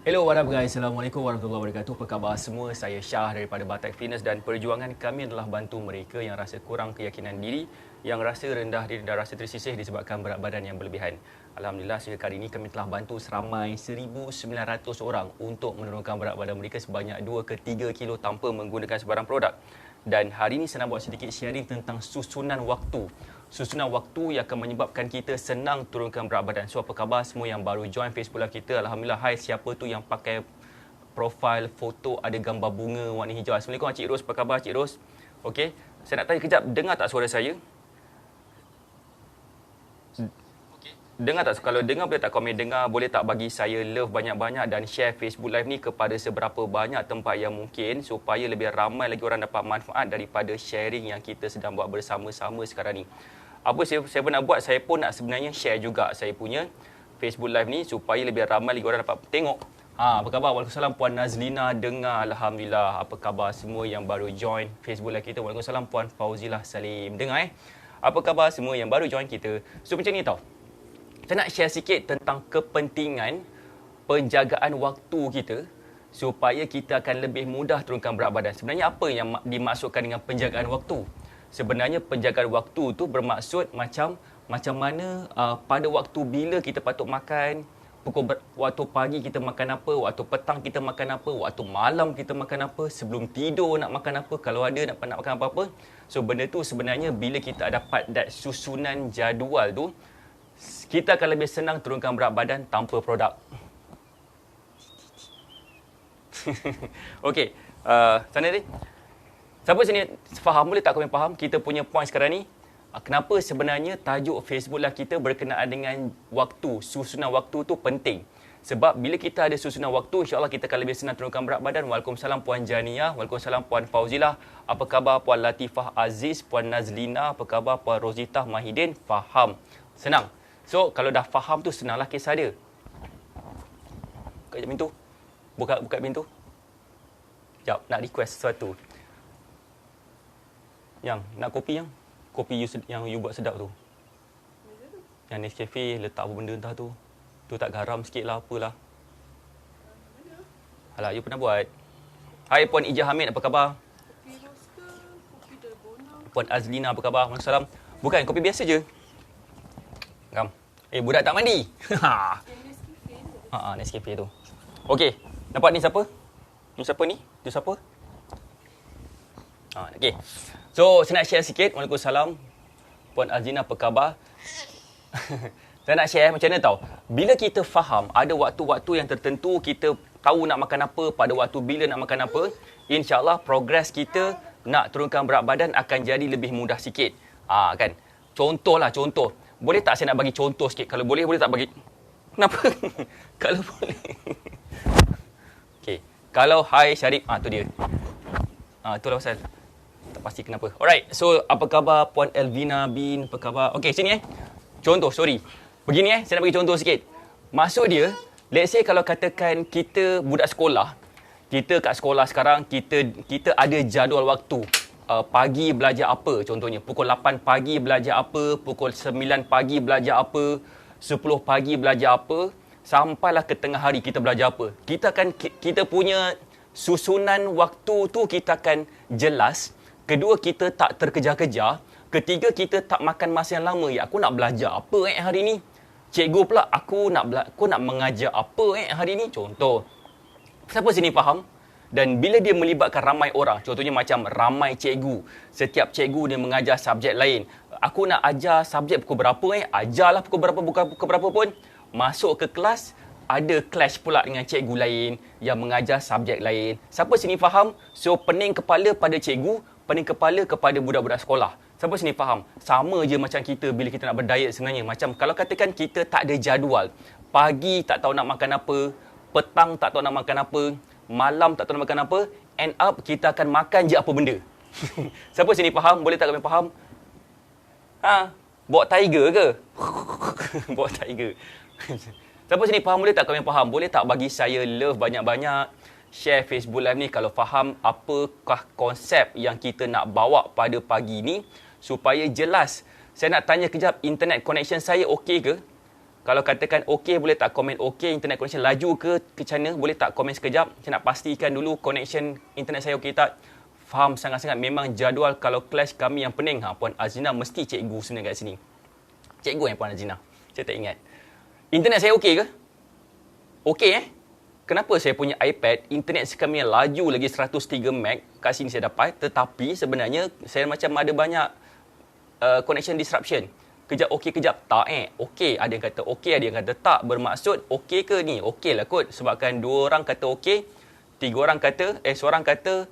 Hello, what up guys? Assalamualaikum warahmatullahi wabarakatuh. Apa khabar semua? Saya Syah daripada Batak Fitness dan perjuangan kami adalah bantu mereka yang rasa kurang keyakinan diri, yang rasa rendah diri dan rasa tersisih disebabkan berat badan yang berlebihan. Alhamdulillah, sehingga kali ini kami telah bantu seramai 1,900 orang untuk menurunkan berat badan mereka sebanyak 2 ke 3 kilo tanpa menggunakan sebarang produk. Dan hari ini saya nak buat sedikit sharing tentang susunan waktu. Susunan waktu yang akan menyebabkan kita senang turunkan berat badan. So, apa khabar semua yang baru join Facebook Live kita? Alhamdulillah, hai, siapa tu yang pakai profil foto ada gambar bunga warna hijau? Assalamualaikum Cik Ros, apa khabar Cik Ros? Okey, saya nak tanya kejap, dengar tak suara saya? Dengar tak? Kalau dengar boleh tak komen dengar, boleh tak bagi saya love banyak-banyak dan share Facebook Live ni kepada seberapa banyak tempat yang mungkin supaya lebih ramai lagi orang dapat manfaat daripada sharing yang kita sedang buat bersama-sama sekarang ni. Apa saya pun nak buat, saya pun nak sebenarnya share juga saya punya Facebook Live ni supaya lebih ramai lagi orang dapat tengok. Apa khabar? Waalaikumsalam Puan Nazlina dengar. Alhamdulillah. Apa khabar semua yang baru join Facebook Live kita? Waalaikumsalam Puan Fauzilah Salim. Dengar Apa khabar semua yang baru join kita? So macam ni tau. Saya nak share sikit tentang kepentingan penjagaan waktu kita supaya kita akan lebih mudah turunkan berat badan. Sebenarnya apa yang dimaksudkan dengan penjagaan waktu? Sebenarnya penjagaan waktu tu bermaksud macam mana pada waktu bila kita patut makan, waktu pagi kita makan apa, waktu petang kita makan apa, waktu malam kita makan apa, sebelum tidur nak makan apa, kalau ada nak makan apa-apa. So benda tu sebenarnya bila kita dapat that susunan jadual tu, kita akan lebih senang turunkan berat badan tanpa produk. Okey, sana ni. Siapa sini faham? Boleh tak komen faham kita punya point sekarang ni? Kenapa sebenarnya tajuk Facebook Live kita berkenaan dengan waktu, susunan waktu tu penting. Sebab bila kita ada susunan waktu, insya-Allah kita akan lebih senang turunkan berat badan. Waalaikumsalam Puan Janiyah, waalaikumsalam Puan Fauzilah. Apa khabar Puan Latifah Aziz, Puan Nazlina, apa khabar Puan Rozitah Mahidin? Faham. Senang. So, kalau dah faham tu, senanglah kisah dia. Buka pintu. Buka pintu. Sekejap, nak request sesuatu. Yang, nak kopi yang? Kopi yang you buat sedap tu. Yang Nescafe, letak apa benda entah tu. Tu tak garam sikit lah, apalah. Alah, you pernah buat. Hai Puan Ijah Hamid, apa khabar? Kopi roaster, kopi dalgona. Puan Azlina, apa khabar? Waalaikumsalam. Bukan, kopi biasa je. Kam. Budak tak mandi. Nescafe tu. Okey, nampak ni siapa? Ni siapa ni? Tu siapa? Okey. So, saya nak share sikit. Waalaikumsalam. Puan Azlina, apa khabar? Saya nak share macam mana tau. Bila kita faham ada waktu-waktu yang tertentu kita tahu nak makan apa, pada waktu bila nak makan apa, insya-Allah progres kita nak turunkan berat badan akan jadi lebih mudah sikit. Kan? Contoh. Boleh tak saya nak bagi contoh sikit? Kalau boleh tak bagi? Kenapa? Kalau boleh. Okey. Kalau hai Syarif, tu dia. Itulah pasal. Tak pasti kenapa. Alright. So, apa khabar Puan Elvina bin? Apa khabar? Okey, sini Contoh, sorry. Begini saya nak bagi contoh sikit. Maksud dia, let's say kalau katakan kita budak sekolah, kita kat sekolah sekarang, kita ada jadual waktu. Pagi belajar apa contohnya, pukul 8 pagi belajar apa, pukul 9 pagi belajar apa, 10 pagi belajar apa, sampailah ke tengah hari kita belajar apa. Kita punya susunan waktu tu kita akan jelas. Kedua, kita tak terkejar-kejar. Ketiga, kita tak makan masa yang lama. Aku nak belajar apa hari ni? Cikgu pula, aku nak mengajar apa hari ni? Contoh. Siapa sini faham? Dan bila dia melibatkan ramai orang, contohnya macam ramai cikgu, setiap cikgu dia mengajar subjek lain. Aku nak ajar subjek pukul berapa ajarlah pukul berapa, bukan pukul berapa pun. Masuk ke kelas, ada clash pula dengan cikgu lain yang mengajar subjek lain. Siapa sini faham? So, pening kepala pada cikgu, pening kepala kepada budak-budak sekolah. Siapa sini faham? Sama je macam kita bila kita nak berdiet sebenarnya. Macam kalau katakan kita tak ada jadual, pagi tak tahu nak makan apa, petang tak tahu nak makan apa, malam tak tahu nak makan apa, end up kita akan makan je apa benda. Siapa sini faham? Boleh tak kami faham? Bawa tiger ke? Bawa tiger. Siapa sini faham? Boleh tak kami faham? Boleh tak bagi saya love banyak-banyak? Share Facebook Live ni kalau faham apakah konsep yang kita nak bawa pada pagi ni supaya jelas. Saya nak tanya kejap, internet connection saya okey ke? Kalau katakan okey, boleh tak komen okey, internet connection laju ke macam mana, boleh tak komen sekejap. Saya nak pastikan dulu connection internet saya okey tak. Faham sangat-sangat, memang jadual kalau kelas kami yang pening. Puan Azina mesti cikgu sebenarnya kat sini. Cikgu Puan Azina. Saya tak ingat. Internet saya okey ke? Okey Kenapa saya punya iPad, internet kami yang laju lagi 103 meg kat sini saya dapat, tetapi sebenarnya saya macam ada banyak connection disruption. Kejap okey, kejap tak okey, ada yang kata okey, ada yang kata tak. Bermaksud okey ke ni? Okey lah kot. Sebabkan 2 orang kata okey, 3 orang kata, seorang kata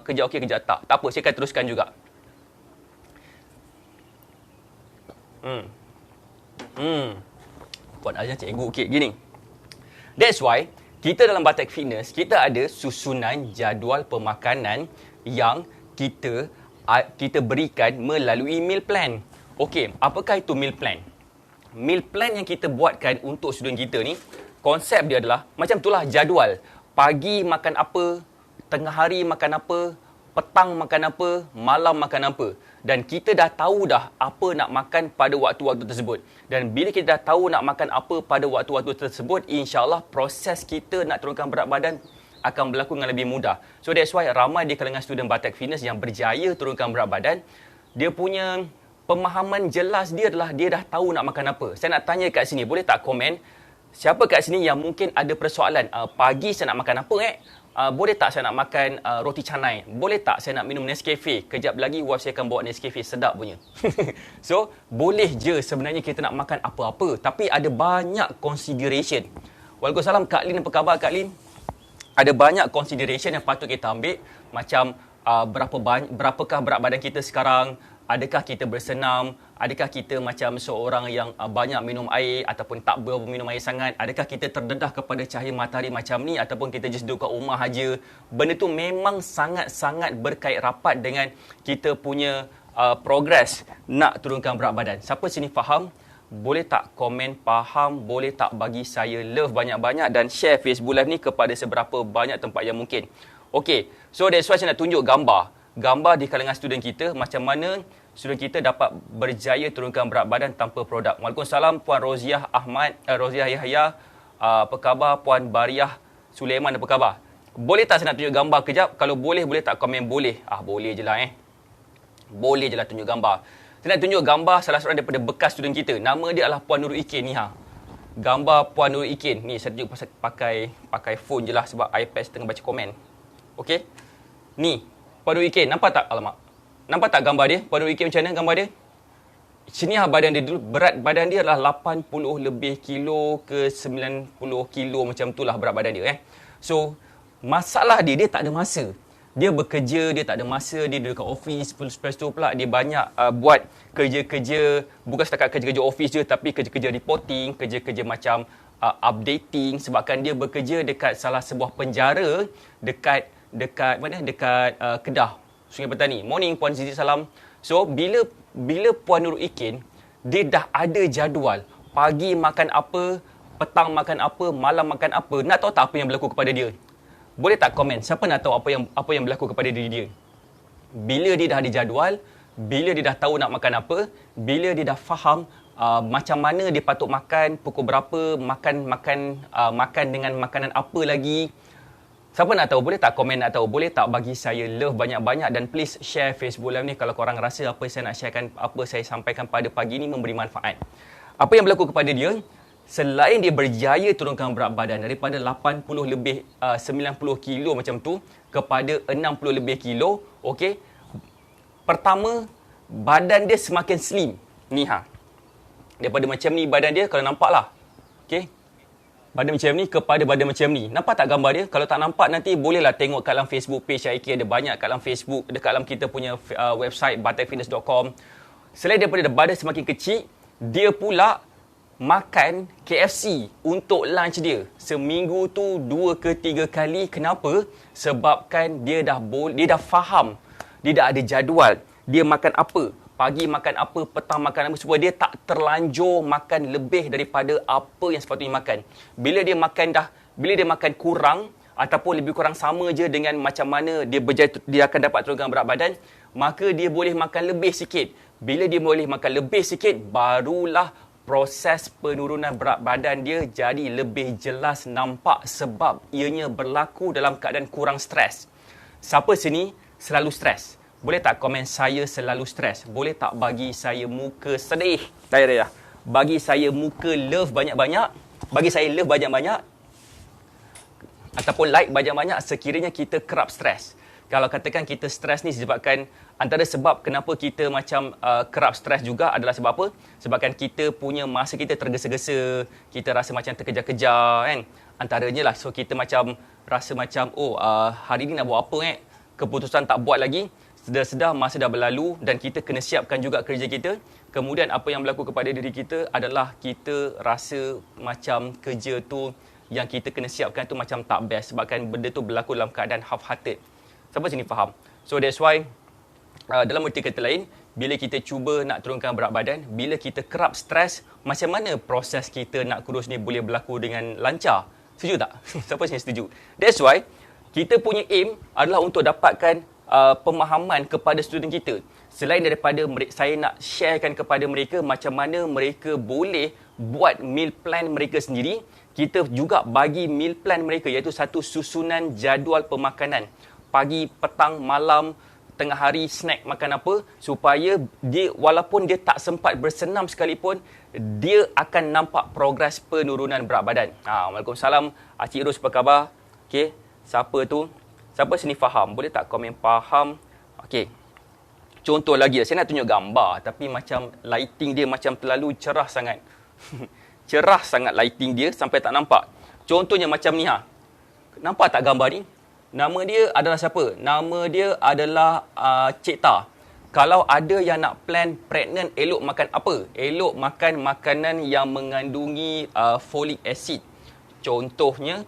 kejap okey, kejap tak. Tak apa, saya akan teruskan juga. Puan Azina cikgu okey, gini. That's why, kita dalam Batek Fitness, kita ada susunan jadual pemakanan yang kita berikan melalui meal plan. Okey, apakah itu meal plan? Meal plan yang kita buatkan untuk student kita ni, konsep dia adalah, macam itulah jadual. Pagi makan apa, tengah hari makan apa, petang makan apa, malam makan apa. Dan kita dah tahu dah apa nak makan pada waktu-waktu tersebut. Dan bila kita dah tahu nak makan apa pada waktu-waktu tersebut, insyaAllah proses kita nak turunkan berat badan akan berlaku dengan lebih mudah. So that's why ramai di kalangan student Batek Fitness yang berjaya turunkan berat badan, dia punya pemahaman jelas dia adalah dia dah tahu nak makan apa. Saya nak tanya kat sini, boleh tak komen? Siapa kat sini yang mungkin ada persoalan, pagi saya nak makan apa boleh tak saya nak makan roti canai? Boleh tak saya nak minum Nescafe? Kejap lagi wife saya akan bawa Nescafe, sedap punya. So, boleh je sebenarnya kita nak makan apa-apa. Tapi ada banyak consideration. Waalaikumsalam, Kak Lin, apa khabar Kak Lin? Ada banyak consideration yang patut kita ambil. Macam berapakah berat badan kita sekarang? Adakah kita bersenam? Adakah kita macam seorang yang banyak minum air ataupun tak minum air sangat? Adakah kita terdedah kepada cahaya matahari macam ni ataupun kita just duduk kat rumah aja? Benda tu memang sangat-sangat berkait rapat dengan kita punya progress nak turunkan berat badan. Siapa sini faham? Boleh tak komen faham? Boleh tak bagi saya love banyak-banyak dan share Facebook Live ni kepada seberapa banyak tempat yang mungkin. Okay, so that's why saya nak tunjuk gambar di kalangan student kita, macam mana student kita dapat berjaya turunkan berat badan tanpa produk. Waalaikumsalam Puan Roziah Ahmad, Roziah Yahya, apa khabar Puan Bariah Sulaiman, apa khabar? Boleh tak saya nak tunjuk gambar kejap? Kalau boleh tak komen boleh? Boleh je lah Boleh je lah tunjuk gambar. Saya nak tunjuk gambar salah seorang daripada bekas student kita. Nama dia adalah Puan Nurul Ikin ni Gambar Puan Nurul Ikin. Ni saya tunjuk pakai phone je lah sebab iPad tengah baca komen. Okey. Ni Puan Nurul Ikin, nampak tak? Alamak. Nampak tak gambar dia? Puan Nurul Ikin macam mana gambar dia? Sini badan dia dulu. Berat badan dia adalah 80 lebih kilo ke 90 kilo macam itulah berat badan dia So, masalah dia tak ada masa. Dia bekerja, dia tak ada masa, dia duduk kat office, lepas tu pula dia banyak buat kerja-kerja, bukan setakat kerja-kerja office je, tapi kerja-kerja reporting, kerja-kerja macam updating, sebabkan dia bekerja dekat salah sebuah penjara dekat mana? Dekat Kedah, Sungai Petani. Morning Puan Zizi, salam. So, bila Puan Nurul Ikin, dia dah ada jadual. Pagi makan apa, petang makan apa, malam makan apa. Nak tahu tak apa yang berlaku kepada dia? Boleh tak komen? Siapa nak tahu apa yang berlaku kepada diri dia? Bila dia dah ada jadual, bila dia dah tahu nak makan apa, bila dia dah faham macam mana dia patut makan, pukul berapa, makan dengan makanan apa lagi. Siapa nak tahu? Boleh tak komen nak tahu? Boleh tak bagi saya love banyak-banyak dan please share Facebook Live ni kalau korang rasa apa saya nak sharekan, apa saya sampaikan pada pagi ni memberi manfaat. Apa yang berlaku kepada dia? Selain dia berjaya turunkan berat badan daripada 80 lebih 90 kilo macam tu kepada 60 lebih kilo, okey. Pertama, badan dia semakin slim. Ni daripada macam ni badan dia, kalau nampak lah. Okey. Badan macam ni kepada badan macam ni. Nampak tak gambar dia? Kalau tak nampak nanti bolehlah tengok kat dalam Facebook page IK, ada banyak kat dalam Facebook, dekat dalam kita punya website batekfitness.com. Selain daripada badan semakin kecil, dia pula makan KFC untuk lunch dia. Seminggu tu 2 ke 3 kali. Kenapa? Sebabkan dia dah faham. Dia dah ada jadual. Dia makan apa? Pagi makan apa, petang makan apa, supaya dia tak terlanjur makan lebih daripada apa yang sepatutnya makan. Bila dia makan kurang ataupun lebih kurang sama je dengan macam mana dia akan dapat turunkan berat badan, maka dia boleh makan lebih sikit. Bila dia boleh makan lebih sikit, barulah proses penurunan berat badan dia jadi lebih jelas nampak sebab ianya berlaku dalam keadaan kurang stres. Siapa sini selalu stres? Boleh tak komen saya selalu stres? Boleh tak bagi saya muka sedih? Dah. Bagi saya muka love banyak-banyak. Bagi saya love banyak-banyak. Ataupun like banyak-banyak sekiranya kita kerap stres. Kalau katakan kita stres ni disebabkan, antara sebab kenapa kita macam kerap stres juga adalah sebab apa? Sebabkan kita punya masa kita tergesa-gesa, kita rasa macam terkejar-kejar kan. Antaranya lah, so kita macam rasa macam hari ni nak buat apa keputusan tak buat lagi, sedar-sedar masa dah berlalu dan kita kena siapkan juga kerja kita. Kemudian apa yang berlaku kepada diri kita adalah kita rasa macam kerja tu yang kita kena siapkan tu macam tak best sebabkan benda tu berlaku dalam keadaan half-hearted. Siapa sini faham? So that's why dalam erti kata lain, bila kita cuba nak turunkan berat badan, bila kita kerap stres, macam mana proses kita nak kurus ni boleh berlaku dengan lancar? Setuju tak? Siapa sini setuju? That's why kita punya aim adalah untuk dapatkan pemahaman kepada student kita. Selain daripada saya nak sharekan kepada mereka macam mana mereka boleh buat meal plan mereka sendiri, kita juga bagi meal plan mereka iaitu satu susunan jadual pemakanan. Pagi, petang, malam, tengah hari snack makan apa supaya dia walaupun dia tak sempat bersenam sekalipun dia akan nampak progres penurunan berat badan. Waalaikumsalam. Cik Ros apa khabar? Okey, siapa tu? Siapa sini faham? Boleh tak komen faham? Okey. Contoh lagi, saya nak tunjuk gambar tapi macam lighting dia macam terlalu cerah sangat. Cerah sangat lighting dia sampai tak nampak. Contohnya macam ni Nampak tak gambar ni? Nama dia adalah siapa? Nama dia adalah Cik Ta. Kalau ada yang nak plan pregnant, elok makan apa? Elok makan makanan yang mengandungi folic acid. Contohnya,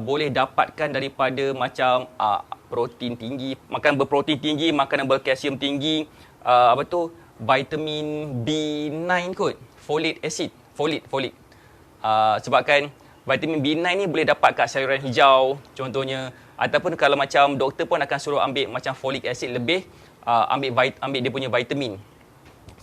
boleh dapatkan daripada macam protein tinggi, makan berprotein tinggi, makanan berkalsium tinggi, vitamin B9 kot. Folic acid. Folic. Sebabkan vitamin B9 ni boleh dapat kat sayuran hijau contohnya, ataupun kalau macam doktor pun akan suruh ambil macam folic acid lebih, ambil dia punya vitamin.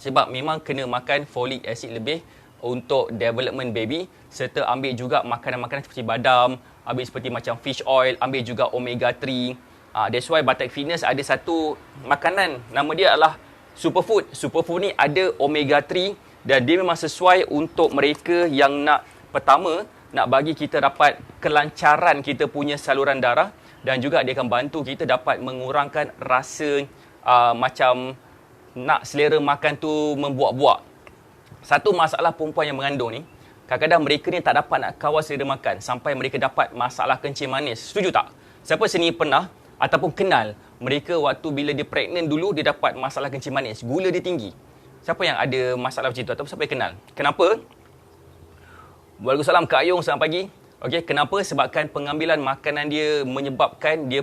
Sebab memang kena makan folic acid lebih untuk development baby, serta ambil juga makanan-makanan seperti badam, ambil seperti macam fish oil, ambil juga omega 3. That's why Batak Fitness ada satu makanan, nama dia adalah superfood. Superfood ni ada omega 3 dan dia memang sesuai untuk mereka yang nak, pertama, nak bagi kita dapat kelancaran kita punya saluran darah dan juga dia akan bantu kita dapat mengurangkan rasa macam nak selera makan tu membuak-buak. Satu masalah perempuan yang mengandung ni, kadang-kadang mereka ni tak dapat nak kawal selera makan sampai mereka dapat masalah kencing manis. Setuju tak? Siapa sini pernah ataupun kenal mereka waktu bila dia pregnant dulu dia dapat masalah kencing manis, gula dia tinggi? Siapa yang ada masalah macam tu ataupun siapa yang kenal? Kenapa? Waalaikumsalam Kak Ayung, selamat pagi. Okey, kenapa? Sebabkan pengambilan makanan dia menyebabkan dia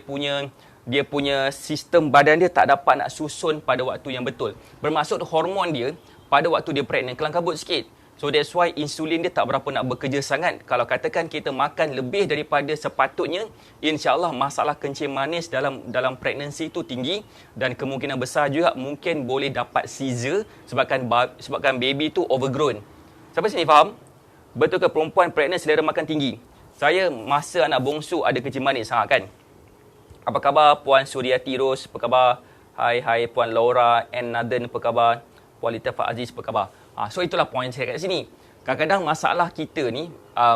punya sistem badan dia tak dapat nak susun pada waktu yang betul. Bermaksud hormon dia pada waktu dia pregnant kelang kabut sikit. So that's why insulin dia tak berapa nak bekerja sangat. Kalau katakan kita makan lebih daripada sepatutnya, insya-Allah masalah kencing manis dalam pregnancy tu tinggi dan kemungkinan besar juga mungkin boleh dapat seizure sebabkan baby tu overgrown. Siapa sini faham? Betul ke perempuan pregnant selera makan tinggi? Saya masa anak bongsu ada kencing manis kan? Apa khabar Puan Suryati Ros? Apa khabar? Hai Puan Laura and Nathan, apa khabar? Puan Lita Aziz, apa khabar? So itulah poin saya kat sini. Kadang-kadang masalah kita ni,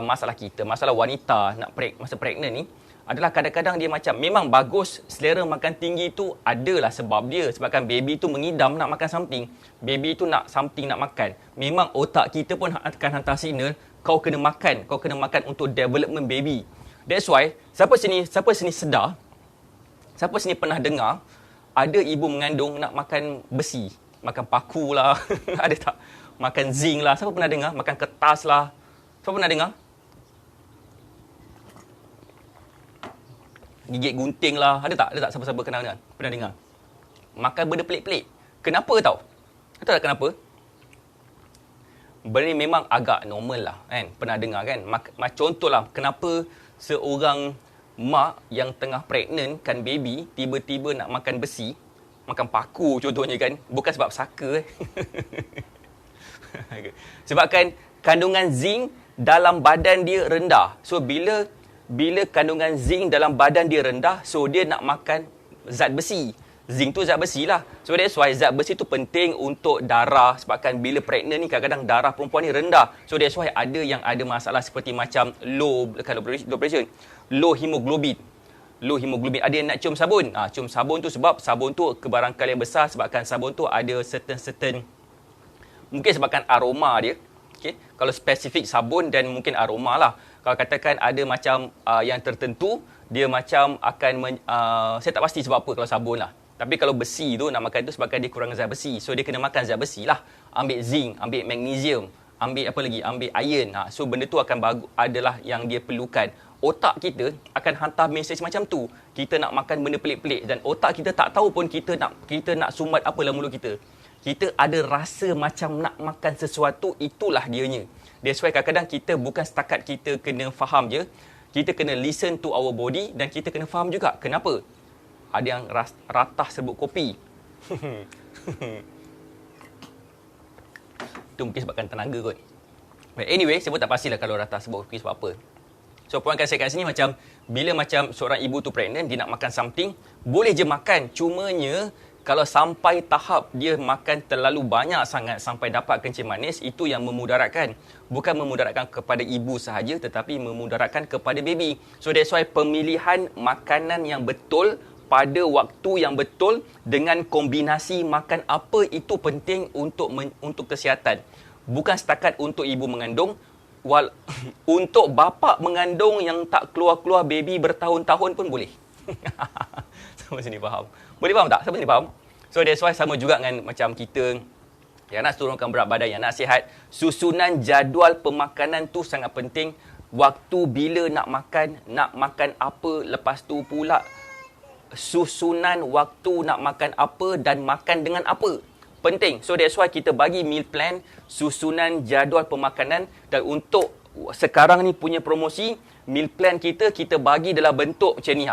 masalah wanita masa pregnant ni adalah kadang-kadang dia macam memang bagus selera makan tinggi tu adalah sebab dia. Sebabkan baby tu mengidam nak makan something. Baby tu nak something nak makan. Memang otak kita pun akan hantar signal kau kena makan untuk development baby. That's why siapa sini sedar? Siapa sini pernah dengar ada ibu mengandung nak makan besi, makan paku lah, ada tak? Makan zinc lah. Siapa pernah dengar? Makan kertas lah. Siapa pernah dengar? Gigit gunting lah. Ada tak siapa-siapa pernah dengar? Makan benda pelik-pelik. Kenapa tau? Tahu tak kenapa? Benda ni memang agak normal lah kan. Pernah dengar kan? Contohlah kenapa seorang mak yang tengah pregnant kan baby tiba-tiba nak makan besi, makan paku contohnya kan. Bukan sebab saka Sebabkan kandungan zinc dalam badan dia rendah. So bila kandungan zinc dalam badan dia rendah, so dia nak makan zat besi. Zinc tu zat besi lah. So that's why zat besi tu penting untuk darah. Sebabkan bila pregnant ni kadang-kadang darah perempuan ni rendah. So that's why ada yang ada masalah seperti macam low blood pressure, low hemoglobin. Ada yang nak cium sabun. Cium sabun tu sebab sabun tu kebarangkalian besar sebabkan sabun tu ada certain mungkin sebabkan aroma dia. Okay? Kalau spesifik sabun dan mungkin aroma lah. Kalau katakan ada macam yang tertentu, dia macam akan saya tak pasti sebab apa kalau sabun lah. Tapi kalau besi tu nak makan tu sebabkan dia kurang zat besi. So dia kena makan zat besi lah. Ambil zinc, ambil magnesium, ambil apa lagi? Ambil iron. So benda tu akan adalah yang dia perlukan. Otak kita akan hantar mesej macam tu. Kita nak makan benda pelik-pelik dan otak kita tak tahu pun kita nak sumbat apa dalam mulut kita. Kita ada rasa macam nak makan sesuatu, itulah dianya. That's why kadang-kadang kita bukan setakat kita kena faham je, kita kena listen to our body dan kita kena faham juga kenapa. Ada yang ratah serbuk kopi. Itu mungkin sebabkan tenaga kot. But anyway, saya pun tak pastilah kalau ratah serbuk kopi sebab apa. So, poin saya kat sini macam, bila macam seorang ibu tu pregnant, dia nak makan something, boleh je makan. Cumanya, kalau sampai tahap dia makan terlalu banyak sangat sampai dapat kencing manis, itu yang memudaratkan. Bukan memudaratkan kepada ibu sahaja, tetapi memudaratkan kepada baby. So, that's why pemilihan makanan yang betul pada waktu yang betul dengan kombinasi makan apa itu penting untuk kesihatan. Bukan setakat untuk ibu mengandung, untuk bapa mengandung yang tak keluar-keluar baby bertahun-tahun pun boleh. Sampai sini faham? Boleh faham tak? Sampai sini faham? So that's why sama juga dengan macam kita yang nak turunkan berat badan, yang nak sihat, susunan jadual pemakanan tu sangat penting. Waktu bila nak makan apa, lepas tu pula susunan waktu nak makan apa dan makan dengan apa. Penting. So that's why kita bagi meal plan, susunan jadual pemakanan, dan untuk sekarang ni punya promosi, meal plan kita bagi dalam bentuk macam ni.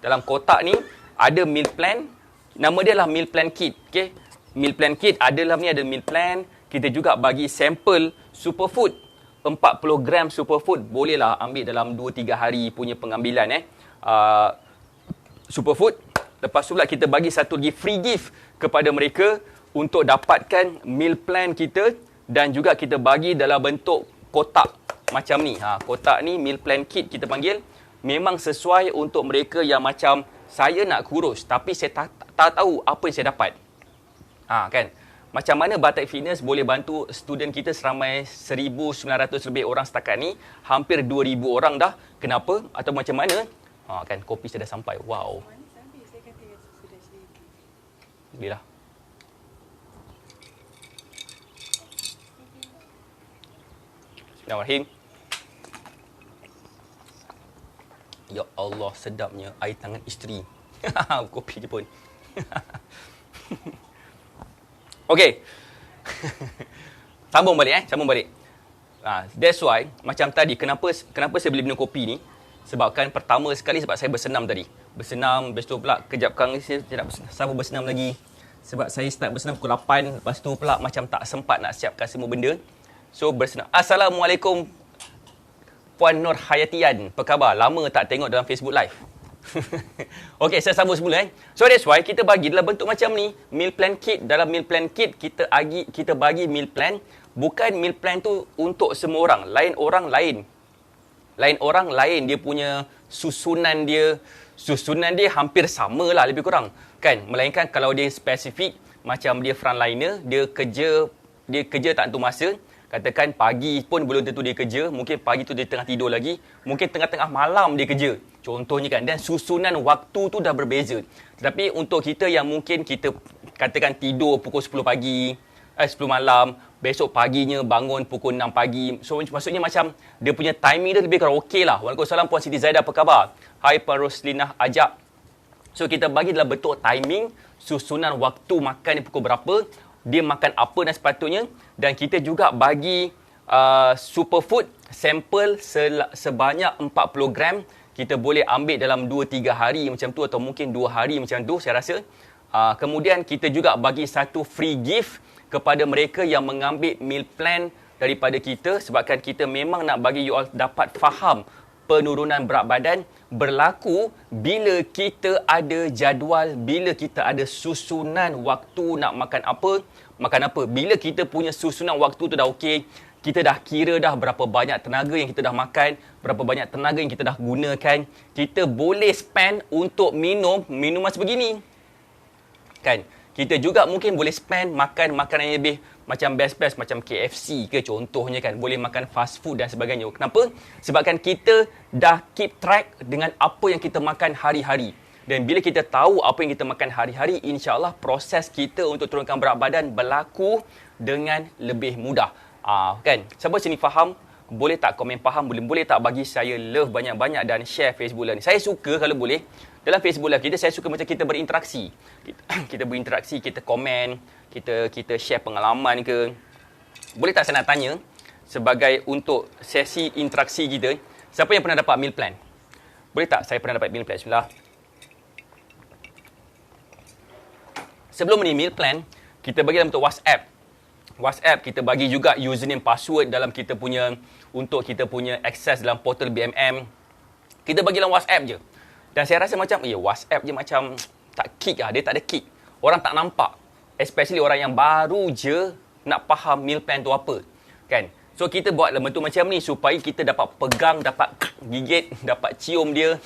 Dalam kotak ni ada meal plan, nama dia lah meal plan kit. Okay? Meal plan kit ada dalam ni, ada meal plan. Kita juga bagi sampel superfood. 40 gram superfood. Bolehlah ambil dalam 2-3 hari punya pengambilan. Superfood. Lepas tu pula kita bagi satu lagi free gift kepada mereka untuk dapatkan meal plan kita, dan juga kita bagi dalam bentuk kotak macam ni. Kotak ni meal plan kit kita panggil. Memang sesuai untuk mereka yang macam saya nak kurus tapi saya tak tahu apa yang saya dapat. Kan? Macam mana Batik Fitness boleh bantu student kita seramai 1,900 lebih orang setakat ni, hampir 2,000 orang dah. Kenapa? Atau macam mana? Kan kopi sudah sampai. Wow. Bolehlah. Bismillahirrahmanirrahim. Ya Allah, sedapnya air tangan isteri. Kopi je pun. Okey. Sambung balik. That's why macam tadi kenapa saya beli minum kopi ni? Sebabkan pertama sekali sebab saya bersenam tadi. Bersenam, lepas tu pula kejapkan saya nak sambung bersenam lagi. Sebab saya start bersenam pukul 8, lepas tu pula macam tak sempat nak siapkan semua benda. So bersenam. Assalamualaikum Puan Nur Hayatian. Apa khabar? Lama tak tengok dalam Facebook Live. Okey, saya sambung semula. So that's why kita bagi dalam bentuk macam ni, meal plan kit. Dalam meal plan kit kita bagi meal plan. Bukan meal plan tu untuk semua orang. Lain orang lain dia punya susunan dia hampir sama lah lebih kurang, kan? Melainkan kalau dia spesifik macam dia frontliner, dia kerja tak tentu masa. Katakan pagi pun belum tentu dia kerja, mungkin pagi tu dia tengah tidur lagi, mungkin tengah-tengah malam dia kerja. Contohnya kan, dan susunan waktu tu dah berbeza. Tetapi untuk kita yang mungkin kita katakan tidur pukul 10 pagi, 10 malam, besok paginya bangun pukul 6 pagi. So maksudnya macam dia punya timing dia lebih kurang okey lah. Waalaikumsalam Puan Siti Zaidah, apa khabar? Hai Puan Roslinah Ajak. So kita bagi dalam bentuk timing, susunan waktu makan dia pukul berapa, dia makan apa dan sepatutnya. Dan kita juga bagi superfood sampel sebanyak 40 gram. Kita boleh ambil dalam 2-3 hari macam tu, atau mungkin 2 hari macam tu saya rasa. Kemudian kita juga bagi satu free gift kepada mereka yang mengambil meal plan daripada kita, sebabkan kita memang nak bagi you all dapat faham penurunan berat badan berlaku bila kita ada jadual, bila kita ada susunan waktu nak makan apa. Bila kita punya susunan waktu tu dah okey, kita dah kira dah berapa banyak tenaga yang kita dah makan, berapa banyak tenaga yang kita dah gunakan, kita boleh spend untuk minuman sebegini. Kan? Kita juga mungkin boleh spend makan makanan yang lebih macam best-best macam KFC ke contohnya kan. Boleh makan fast food dan sebagainya. Kenapa? Sebabkan kita dah keep track dengan apa yang kita makan hari-hari. Dan bila kita tahu apa yang kita makan hari-hari, insya-Allah proses kita untuk turunkan berat badan berlaku dengan lebih mudah. Kan? Siapa sini faham? Boleh tak komen faham? Boleh tak bagi saya love banyak-banyak dan share Facebook Live ni. Saya suka kalau boleh dalam Facebook Live kita, saya suka macam kita berinteraksi. Kita berinteraksi, kita komen, kita share pengalaman ke. Boleh tak saya nak tanya sebagai untuk sesi interaksi kita, siapa yang pernah dapat meal plan? Boleh tak saya pernah dapat meal plan? Bismillah. Sebelum ni meal plan, kita bagi dalam bentuk WhatsApp kita bagi juga username password dalam kita punya, untuk kita punya akses dalam portal BMM. Kita bagi dalam WhatsApp je. Dan saya rasa macam WhatsApp je macam tak kick lah, dia tak ada kick. Orang tak nampak. Especially orang yang baru je nak faham meal plan tu apa. Kan? So kita buat dalam bentuk macam ni supaya kita dapat pegang, dapat gigit, dapat cium dia,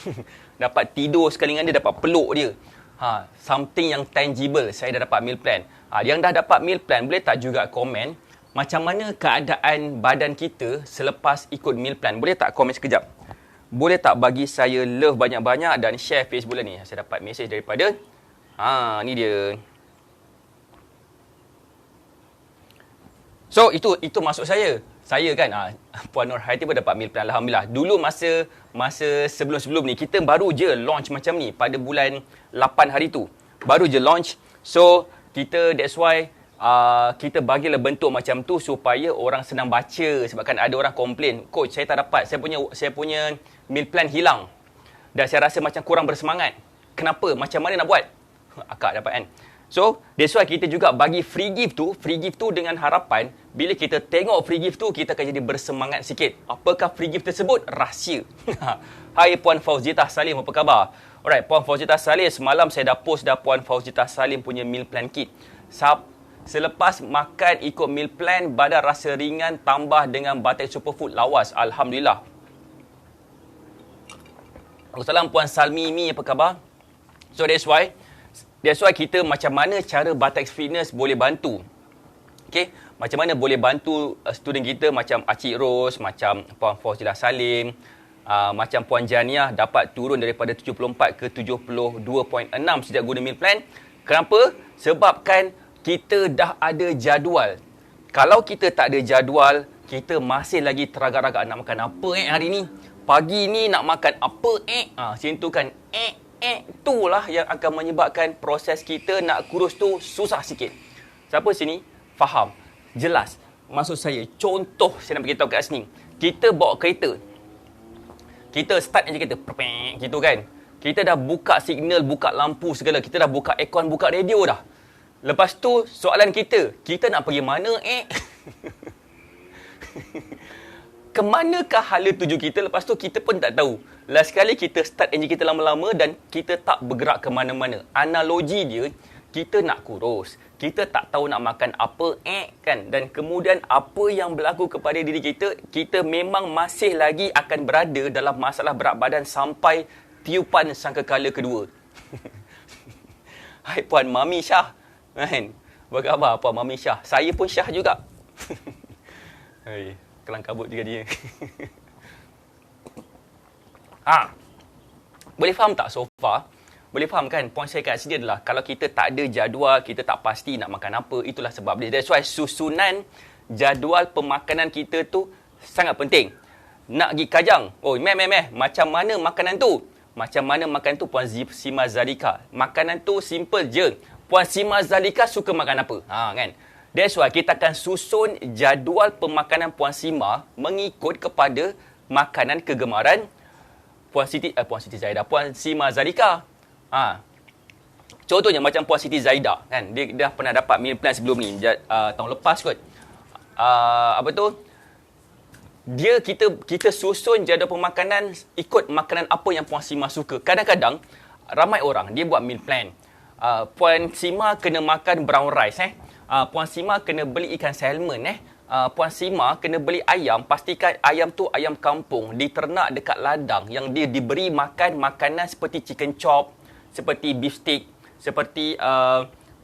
dapat tidur sekali dengan dia, dapat peluk dia. Something yang tangible, saya dah dapat meal plan. Yang dah dapat meal plan, boleh tak juga komen macam mana keadaan badan kita selepas ikut meal plan? Boleh tak komen sekejap? Boleh tak bagi saya love banyak-banyak dan share Facebook ni? Saya dapat mesej daripada ni dia. So itu maksud saya. Saya kan Puan Nur Hayati pun dapat meal plan, alhamdulillah. Dulu masa sebelum ni kita baru je launch macam ni pada bulan 8 hari tu. Baru je launch. So that's why kita bagilah bentuk macam tu supaya orang senang baca, sebabkan ada orang komplain, coach saya tak dapat, saya punya meal plan hilang. Dan saya rasa macam kurang bersemangat. Kenapa? Macam mana nak buat? Akak dapat kan? So, that's why kita juga bagi free gift tu dengan harapan bila kita tengok free gift tu, kita akan jadi bersemangat sikit. Apakah free gift tersebut? Rahsia. Hai Puan Fauzitah Salim, apa khabar? Alright, Puan Fauzitah Salim, semalam saya dah post Puan Fauzitah Salim punya meal plan kit. Selepas makan ikut meal plan, badan rasa ringan tambah dengan batik superfood lawas. Alhamdulillah. Assalamualaikum Puan Salmi, apa khabar? So that's why kita macam mana cara Batex Fitness boleh bantu. Okay? Macam mana boleh bantu student kita macam Acik Ros, macam Puan Fauzilah Salim, macam Puan Janiah dapat turun daripada 74 ke 72.6 sejak guna meal plan. Kenapa? Sebabkan kita dah ada jadual. Kalau kita tak ada jadual, kita masih lagi teragak-ragak nak makan apa hari ni. Pagi ni nak makan apa macam tu kan. Itulah yang akan menyebabkan proses kita nak kurus tu susah sikit. Siapa sini faham? Jelas. Maksud saya, contoh saya nak beritahu kat sini. Kita bawa kereta. Kita start je kereta. Gitu kan. Kita dah buka signal, buka lampu segala. Kita dah buka aircon, buka radio dah. Lepas tu, soalan kita nak pergi mana Kemanakah hala tuju kita? Lepas tu kita pun tak tahu. Last sekali kita start enjin kita lama-lama dan kita tak bergerak ke mana-mana. Analogi dia, kita nak kurus. Kita tak tahu nak makan apa kan. Dan kemudian apa yang berlaku kepada diri kita, kita memang masih lagi akan berada dalam masalah berat badan sampai tiupan sangkakala kedua. Hai Puan Mami Syah. Kan? Apa khabar Puan Mami Syah? Saya pun Syah juga. Hai. Kelang kabut juga dia. Boleh faham tak so far? Boleh faham kan? Poin saya kat sini adalah kalau kita tak ada jadual, kita tak pasti nak makan apa, itulah sebab dia. That's why susunan jadual pemakanan kita tu sangat penting. Nak pergi Kajang, macam mana makanan tu? Macam mana makanan tu Puan Sima Zalika? Makanan tu simple je. Puan Sima Zalika suka makan apa? Kan? That's why kita akan susun jadual pemakanan Puan Sima mengikut kepada makanan kegemaran Puan Siti Zaidah, Puan Sima Zalika. Contohnya macam Puan Siti Zaidah kan, dia dah pernah dapat meal plan sebelum ni, tahun lepas kot. Apa tu? Kita susun jadual pemakanan ikut makanan apa yang Puan Sima suka. Kadang-kadang ramai orang dia buat meal plan. Puan Sima kena makan brown rice Puan Sima kena beli ikan salmon Puan Sima kena beli ayam, pastikan ayam tu ayam kampung, diternak dekat ladang yang dia diberi makan makanan seperti chicken chop, seperti beef steak, seperti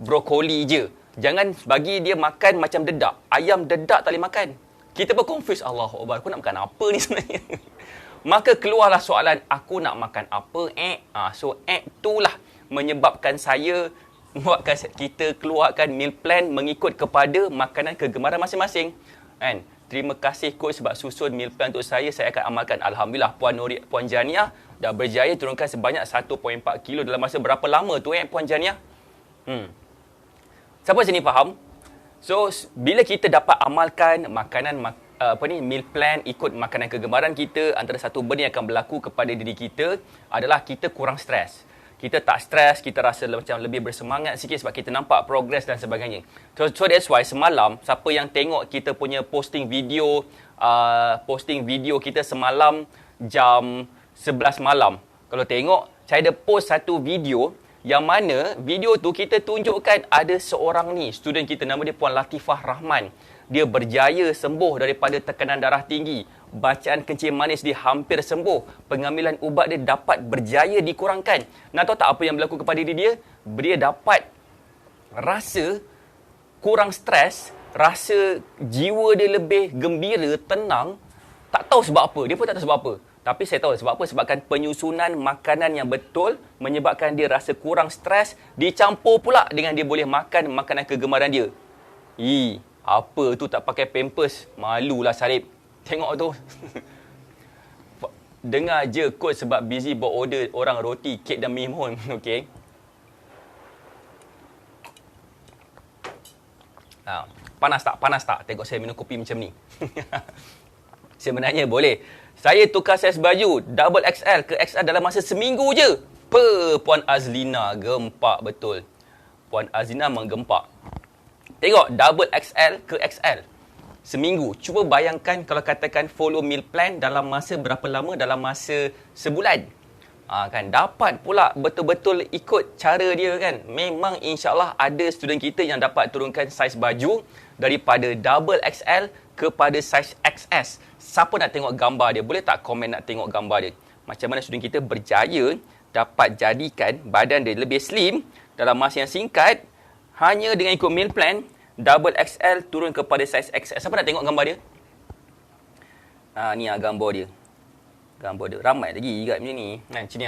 brokoli je. Jangan bagi dia makan macam dedak. Ayam dedak tak boleh makan. Kita pun confuse, Allahu Akbar, aku nak makan apa ni sebenarnya? Maka keluarlah soalan, aku nak makan apa? So itulah menyebabkan saya buatkan kita keluarkan meal plan mengikut kepada makanan kegemaran masing-masing. Kan? Terima kasih coach sebab susun meal plan untuk saya akan amalkan. Alhamdulillah Puan Jania dah berjaya turunkan sebanyak 1.4 kilo dalam masa berapa lama tu Puan Jania? Siapa sini faham? So bila kita dapat amalkan makanan meal plan ikut makanan kegemaran kita, antara satu benda yang akan berlaku kepada diri kita adalah kita kurang stres. Kita tak stres, kita rasa macam lebih bersemangat sikit sebab kita nampak progress dan sebagainya. So that's why semalam siapa yang tengok kita punya posting video kita semalam jam 11 malam. Kalau tengok, saya ada post satu video yang mana video tu kita tunjukkan ada seorang ni, student kita, nama dia Puan Latifah Rahman. Dia berjaya sembuh daripada tekanan darah tinggi. Bacaan kencing manis dia hampir sembuh. Pengambilan ubat dia dapat berjaya dikurangkan. Nak tahu tak apa yang berlaku kepada dia? Dia dapat rasa kurang stres, rasa jiwa dia lebih gembira, tenang. Tak tahu sebab apa. Dia pun tak tahu sebab apa. Tapi saya tahu sebab apa. Sebabkan penyusunan makanan yang betul menyebabkan dia rasa kurang stres, dicampur pula dengan dia boleh makan makanan kegemaran dia. Apa tu tak pakai pampers? Malulah Sarip. Tengok tu. Dengar je kot sebab busy buat order orang roti, kek dan mihun. Okey. Panas tak? Panas tak? Tengok saya minum kopi macam ni. Sebenarnya boleh. Saya tukar saiz baju double XL ke XL dalam masa seminggu je. Puan Azlina gempak betul. Puan Azlina menggempak. Tengok double XL ke XL seminggu. Cuba bayangkan kalau katakan follow meal plan dalam masa berapa lama? Dalam masa sebulan. Kan dapat pula betul-betul ikut cara dia kan. Memang insya-Allah ada student kita yang dapat turunkan saiz baju daripada double XL kepada saiz XS. Siapa nak tengok gambar dia? Boleh tak komen nak tengok gambar dia? Macam mana student kita berjaya dapat jadikan badan dia lebih slim dalam masa yang singkat hanya dengan ikut meal plan double XL turun kepada saiz XS. Siapa nak tengok gambar dia? Ni gambar dia. Gambar dia. Ramai lagi kat macam ni. Macam ni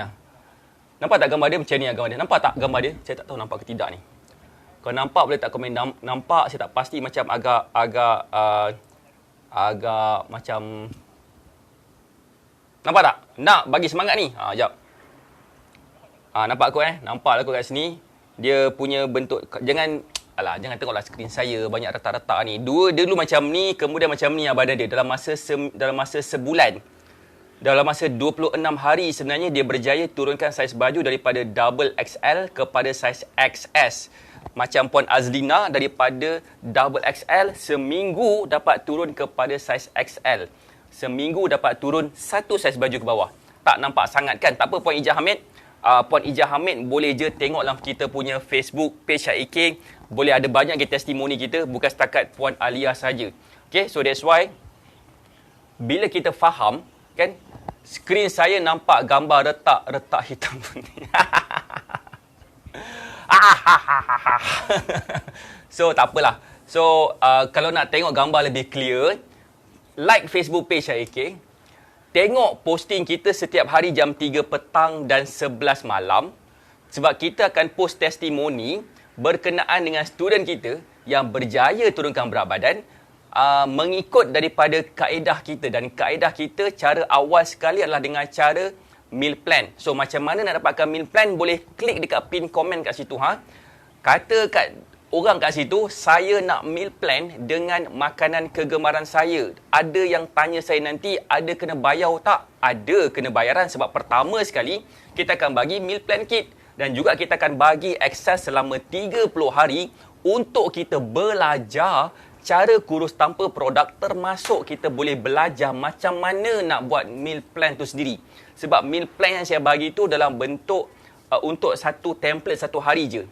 Nampak tak gambar dia? Macam ni gambar dia. Nampak tak gambar dia? Saya tak tahu nampak ke tidak ni. Kalau nampak boleh tak komen nampak. Saya tak pasti macam agak macam nampak tak? Nak bagi semangat ni. Jap. Nampak aku Nampak aku kat sini. Dia punya bentuk, jangan tengoklah skrin saya banyak retak-retak ni. Dia dulu macam ni, kemudian macam ni badan dia dalam masa sebulan. Dalam masa 26 hari sebenarnya dia berjaya turunkan saiz baju daripada double XL kepada saiz XS. Macam Puan Azlina daripada double XL seminggu dapat turun kepada saiz XL. Seminggu dapat turun satu saiz baju ke bawah. Tak nampak sangat kan? Tak apa Puan Ijah Hamid. Puan Ijah Hamid boleh je tengok dalam kita punya Facebook page IK. Boleh ada banyak testimoni kita, bukan setakat Puan Alia saja. Okay, so that's why bila kita faham kan, skrin saya nampak gambar retak hitam ni. So tak apalah. So kalau nak tengok gambar lebih clear, like Facebook page IK. Tengok posting kita setiap hari jam 3 petang dan 11 malam. Sebab kita akan post testimoni berkenaan dengan student kita yang berjaya turunkan berat badan mengikut daripada kaedah kita. Dan kaedah kita cara awal sekali adalah dengan cara meal plan. So macam mana nak dapatkan meal plan? Boleh klik dekat pin komen kat situ. Kata kat orang kat situ, saya nak meal plan dengan makanan kegemaran saya. Ada yang tanya saya nanti, ada kena bayar tak? Ada kena bayaran sebab pertama sekali, kita akan bagi meal plan kit. Dan juga kita akan bagi akses selama 30 hari untuk kita belajar cara kurus tanpa produk, termasuk kita boleh belajar macam mana nak buat meal plan tu sendiri. Sebab meal plan yang saya bagi tu dalam bentuk untuk satu template satu hari je.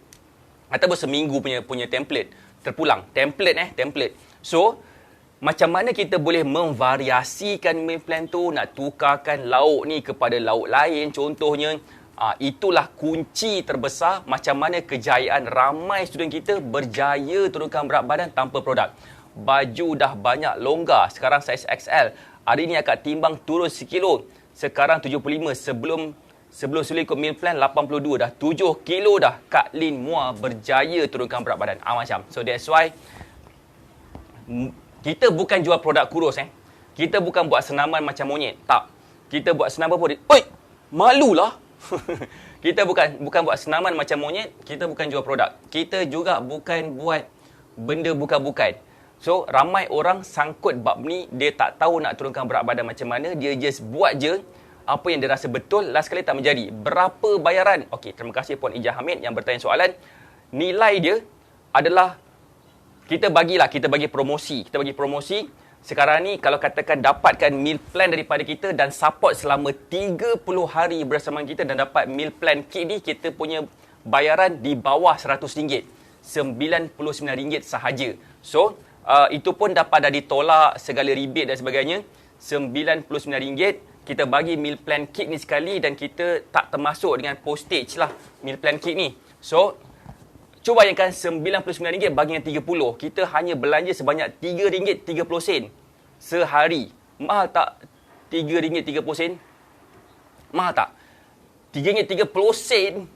Ataupun seminggu punya template. Terpulang. Template. So, macam mana kita boleh memvariasikan meal plan tu, nak tukarkan lauk ni kepada lauk lain contohnya. Itulah kunci terbesar macam mana kejayaan ramai student kita berjaya turunkan berat badan tanpa produk. Baju dah banyak longgar, sekarang saiz XL. Hari ni akak timbang turun sekilo. Sekarang 75, sebelum sulit ikut meal plan 82, dah 7 kilo dah. Kak Lin Mua berjaya turunkan berat badan. Macam. So that's why kita bukan jual produk kurus. Kita bukan buat senaman macam monyet. Tak. Kita buat senaman pun, oi, malulah. Kita bukan buat senaman macam monyet. Kita bukan jual produk. Kita juga bukan buat benda bukan-bukan. So, ramai orang sangkut bab ni, dia tak tahu nak turunkan berat badan macam mana. Dia just buat je apa yang dia rasa betul, last kali tak menjadi. Berapa bayaran? Okey, terima kasih Puan Ijah Hamid yang bertanya soalan. Nilai dia adalah, kita bagi promosi. Sekarang ni kalau katakan dapatkan meal plan daripada kita dan support selama 30 hari bersama kita dan dapat meal plan kit ni, kita punya bayaran di bawah RM100. RM99 sahaja. So, itu pun dapat dah ditolak segala rebate dan sebagainya. RM99, kita bagi meal plan kit ni sekali dan kita tak termasuk dengan postage lah meal plan kit ni. So, cuba bayangkan RM99 bagi dengan 30. Kita hanya belanja sebanyak RM3.30 sehari. Mahal tak RM3.30? Mahal tak? RM3.30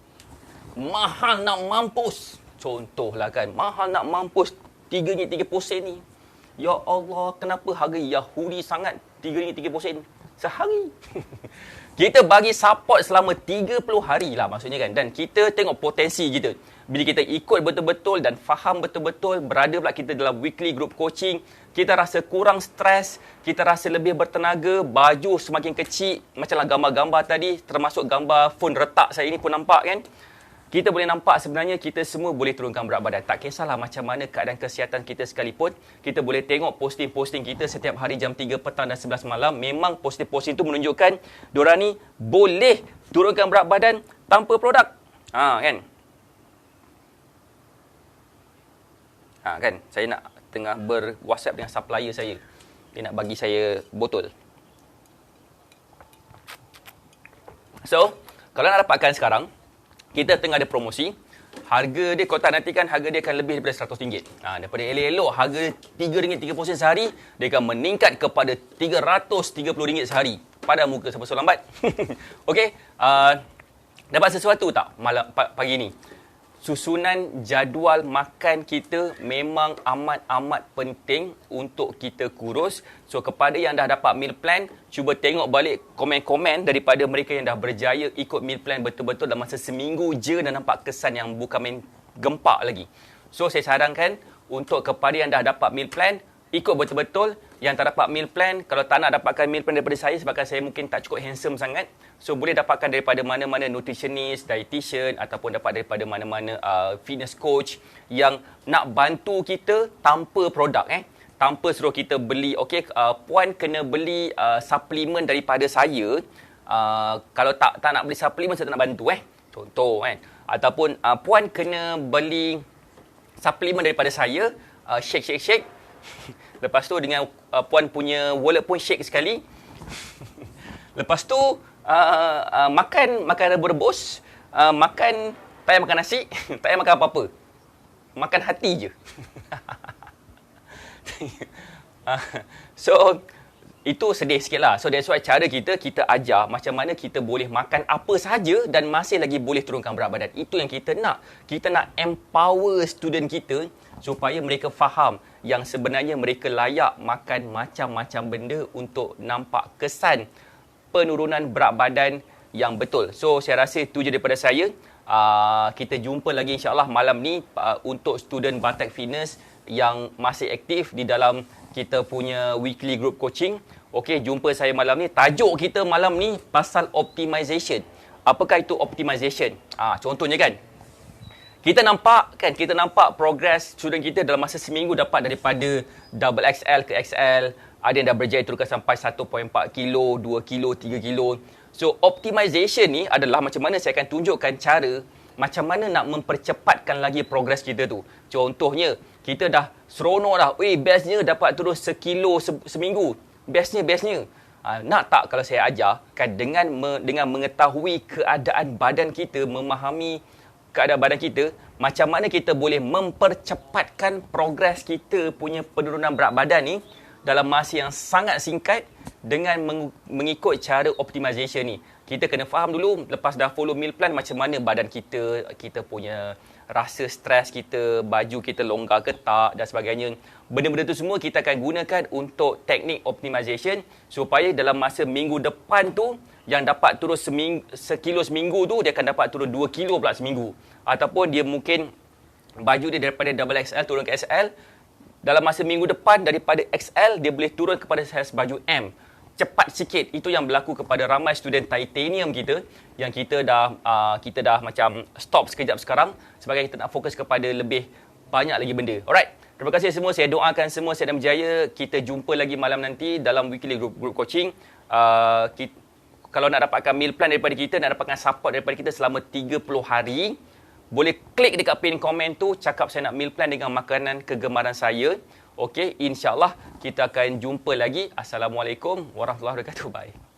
mahal nak mampus. Contohlah kan, mahal nak mampus RM3.30 ni. Ya Allah, kenapa harga Yahudi sangat RM3.30 sehari? Kita bagi support selama 30 hari lah maksudnya kan. Dan kita tengok potensi kita. Bila kita ikut betul-betul dan faham betul-betul, berada pula kita dalam weekly group coaching, kita rasa kurang stres, kita rasa lebih bertenaga, baju semakin kecil, macamlah gambar-gambar tadi, termasuk gambar phone retak saya ni pun nampak kan. Kita boleh nampak sebenarnya kita semua boleh turunkan berat badan. Tak kisahlah macam mana keadaan kesihatan kita sekalipun, kita boleh tengok posting-posting kita setiap hari jam 3 petang dan 11 malam. Memang posting-posting tu menunjukkan diorang ni boleh turunkan berat badan tanpa produk. Kan? Kan? Saya nak tengah ber-WhatsApp dengan supplier saya. Dia nak bagi saya botol. So, kalau nak dapatkan sekarang, kita tengah ada promosi. Harga dia, kalau tak nantikan, harga dia akan lebih daripada RM100. Daripada elok-elok harga RM3.30 sehari, dia akan meningkat kepada RM330 sehari. Pada muka siapa suruh lambat. Okey, dapat sesuatu tak malam pagi ni? Susunan jadual makan kita memang amat-amat penting untuk kita kurus. So, kepada yang dah dapat meal plan, cuba tengok balik komen-komen daripada mereka yang dah berjaya ikut meal plan betul-betul dalam masa seminggu je dan nampak kesan yang bukan main gempak lagi. So, saya sarankan untuk kepada yang dah dapat meal plan, ikut betul-betul. Yang tak dapat meal plan, kalau tak nak dapatkan meal plan daripada saya sebabkan saya mungkin tak cukup handsome sangat, so boleh dapatkan daripada mana-mana nutritionist, dietitian ataupun dapat daripada mana-mana fitness coach yang nak bantu kita tanpa produk tanpa suruh kita beli. Okey, puan kena beli suplemen daripada saya. Kalau tak nak beli suplemen, saya tak nak bantu contoh kan. Ataupun puan kena beli suplemen daripada saya, shake. Lepas tu dengan puan punya wallet pun shake sekali. Lepas tu makan rebus, makan, tak payah makan nasi, tak payah makan apa-apa. Makan hati je. So, itu sedih sikit lah. So, that's why cara kita ajar macam mana kita boleh makan apa sahaja dan masih lagi boleh turunkan berat badan. Itu yang kita nak. Kita nak empower student kita supaya mereka faham yang sebenarnya mereka layak makan macam-macam benda untuk nampak kesan penurunan berat badan yang betul. So, saya rasa itu je daripada saya. Kita jumpa lagi insyaAllah malam ni untuk student Batak Fitness yang masih aktif di dalam kita punya weekly group coaching. Okey, jumpa saya malam ni. Tajuk kita malam ni pasal optimization. apakah itu optimization? Contohnya kan, kita nampak progres student kita dalam masa seminggu dapat daripada double XL ke XL, ada yang dah berjaya turunkan sampai 1.4 kilo, 2 kilo, 3 kilo. So, optimization ni adalah macam mana saya akan tunjukkan cara macam mana nak mempercepatkan lagi progres kita tu. Contohnya, kita dah seronok dah, bestnya dapat turun sekilo seminggu. Bestnya. Nak tak kalau saya ajar kan dengan mengetahui keadaan badan kita, memahami keadaan badan kita, macam mana kita boleh mempercepatkan progres kita punya penurunan berat badan ni dalam masa yang sangat singkat dengan mengikut cara optimization ni. Kita kena faham dulu, lepas dah follow meal plan, macam mana badan kita punya rasa stres kita, baju kita longgar ke tak dan sebagainya. Benda-benda tu semua kita akan gunakan untuk teknik optimization supaya dalam masa minggu depan tu yang dapat turun sekilo seminggu tu, dia akan dapat turun 2 kilo pula seminggu. Ataupun dia mungkin baju dia daripada double XL turun ke XL, dalam masa minggu depan daripada XL dia boleh turun kepada saiz baju M. Cepat sikit. Itu yang berlaku kepada ramai student titanium kita yang kita dah macam stop sekejap sekarang sebagai kita nak fokus kepada lebih banyak lagi benda. Alright. Terima kasih semua. Saya doakan semua sihat dan berjaya. Kita jumpa lagi malam nanti dalam weekly group coaching. Kalau nak dapatkan meal plan daripada kita, nak dapatkan support daripada kita selama 30 hari, boleh klik dekat pin komen tu, cakap saya nak meal plan dengan makanan kegemaran saya. Okey, insya-Allah kita akan jumpa lagi. Assalamualaikum warahmatullahi wabarakatuh. Bye.